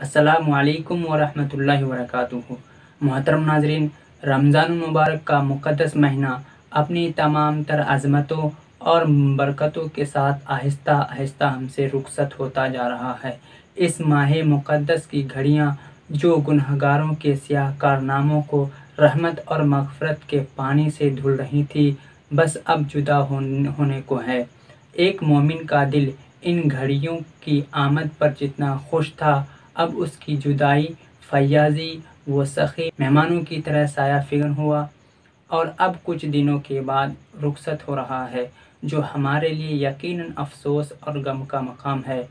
السلام علیکم ورحمۃ اللہ وبرکاتہ۔ محترم ناظرین، رمضان المبارک کا مقدس مہینہ اپنی تمام تر عظمتوں اور برکتوں کے ساتھ آہستہ آہستہ ہم سے رخصت ہوتا جا رہا ہے۔ اس ماہ مقدس کی گھڑیاں جو گنہگاروں کے سیاہ کارناموں کو رحمت اور مغفرت کے پانی سے دھل رہی تھی، بس اب جدا ہونے کو ہے۔ ایک مومن کا دل ان گھڑیوں کی آمد پر جتنا خوش تھا، اب اس کی جدائی فیاضی و سخی مہمانوں کی طرح سایہ فگن ہوا اور اب کچھ دنوں کے بعد رخصت ہو رہا ہے، جو ہمارے لیے یقیناً افسوس اور غم کا مقام ہے۔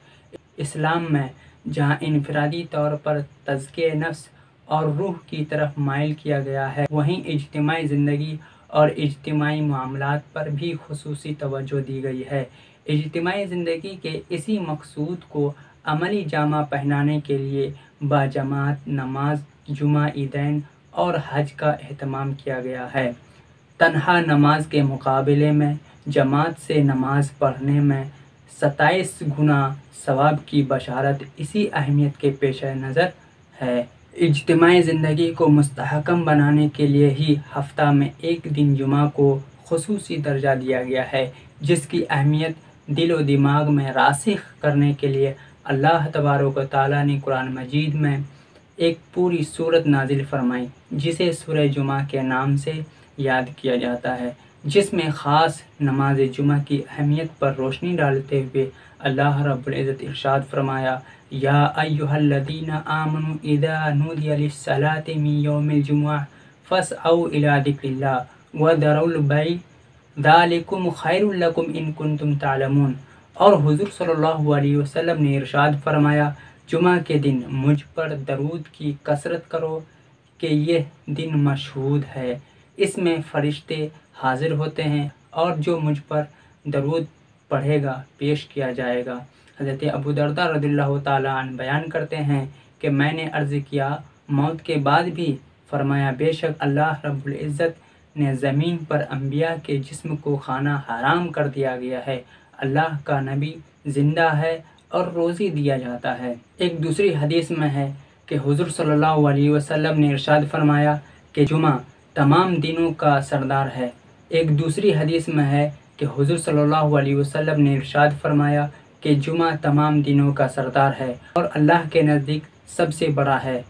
اسلام میں جہاں انفرادی طور پر تزکیہ نفس اور روح کی طرف مائل کیا گیا ہے، وہیں اجتماعی زندگی اور اجتماعی معاملات پر بھی خصوصی توجہ دی گئی ہے۔ اجتماعی زندگی کے اسی مقصود کو عملی جامہ پہنانے کے لیے باجماعت نماز جمعہ، عیدین اور حج کا اہتمام کیا گیا ہے۔ تنہا نماز کے مقابلے میں جماعت سے نماز پڑھنے میں 27 گنا ثواب کی بشارت اسی اہمیت کے پیش نظر ہے۔ اجتماعی زندگی کو مستحکم بنانے کے لیے ہی ہفتہ میں ایک دن جمعہ کو خصوصی درجہ دیا گیا ہے، جس کی اہمیت دل و دماغ میں راسخ کرنے کے لیے اللہ تبارک و تعالیٰ نے قرآن مجید میں ایک پوری سورت نازل فرمائی، جسے سورہ جمعہ کے نام سے یاد کیا جاتا ہے، جس میں خاص نماز جمعہ کی اہمیت پر روشنی ڈالتے ہوئے اللہ رب العزت ارشاد فرمایا: یا ایھا الذین آمنوا اذا نودی للصلاۃ من یوم الجمعہ فاسعوا الی ذکر اللہ وذروا البیع ذلکم خیر لکم ان کنتم تعلمون۔ اور حضور صلی اللہ علیہ وسلم نے ارشاد فرمایا: جمعہ کے دن مجھ پر درود کی کثرت کرو کہ یہ دن مشہود ہے، اس میں فرشتے حاضر ہوتے ہیں اور جو مجھ پر درود پڑھے گا پیش کیا جائے گا۔ حضرت ابو درداء رضی اللہ تعالیٰ عنہ بیان کرتے ہیں کہ میں نے عرض کیا، موت کے بعد بھی؟ فرمایا: بے شک اللہ رب العزت نے زمین پر انبیاء کے جسم کو کھانا حرام کر دیا گیا ہے، اللہ کا نبی زندہ ہے اور روزی دیا جاتا ہے۔ ایک دوسری حدیث میں ہے کہ حضور صلی اللہ علیہ وسلم نے ارشاد فرمایا کہ جمعہ تمام دنوں کا سردار ہے۔ ایک دوسری حدیث میں ہے کہ حضور صلی اللہ علیہ وسلم نے ارشاد فرمایا کہ جمعہ تمام دنوں کا سردار ہے اور اللہ کے نزدیک سب سے بڑا ہے،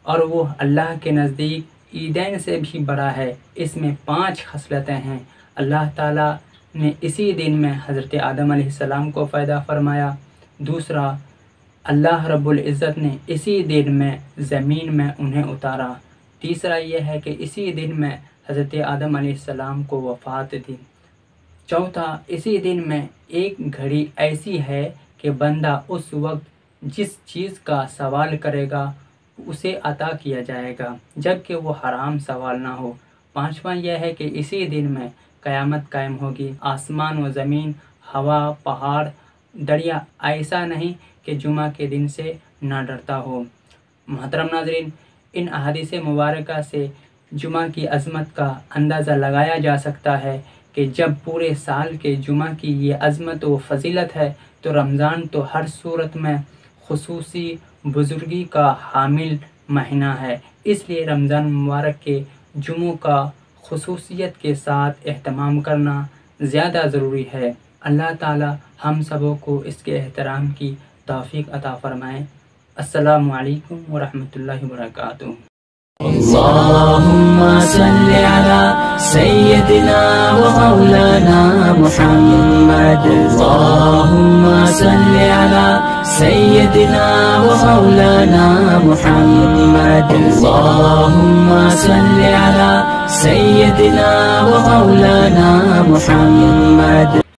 اور وہ اللہ کے نزدیک عیدین سے بھی بڑا ہے۔ اس میں 5 خصلتیں ہیں۔ اللہ تعالیٰ نے اسی دن میں حضرت آدم علیہ السلام کو پیدا فرمایا۔ دوسرا، اللہ رب العزت نے اسی دن میں زمین میں انہیں اتارا۔ تیسرا یہ ہے کہ اسی دن میں حضرت آدم علیہ السلام کو وفات دی۔ چوتھا، اسی دن میں ایک گھڑی ایسی ہے کہ بندہ اس وقت جس چیز کا سوال کرے گا اسے عطا کیا جائے گا، جبکہ وہ حرام سوال نہ ہو۔ پانچواں یہ ہے کہ اسی دن میں قیامت قائم ہوگی۔ آسمان و زمین، ہوا، پہاڑ، دریا ایسا نہیں کہ جمعہ کے دن سے نہ ڈرتا ہو۔ محترم ناظرین، ان احادیث مبارکہ سے جمعہ کی عظمت کا اندازہ لگایا جا سکتا ہے کہ جب پورے سال کے جمعہ کی یہ عظمت و فضیلت ہے تو رمضان تو ہر صورت میں خصوصی بزرگی کا حامل مہینہ ہے۔ اس لیے رمضان مبارک کے جمعوں کا خصوصیت کے ساتھ اہتمام کرنا زیادہ ضروری ہے۔ اللہ تعالی ہم سبوں کو اس کے احترام کی توفیق عطا فرمائے۔ السلام علیکم ورحمۃ اللہ وبرکاتہ۔ اللهم صل على سيدنا ومولانا محمد، اللهم صل على سيدنا ومولانا محمد، اللهم صل على سيدنا ومولانا محمد۔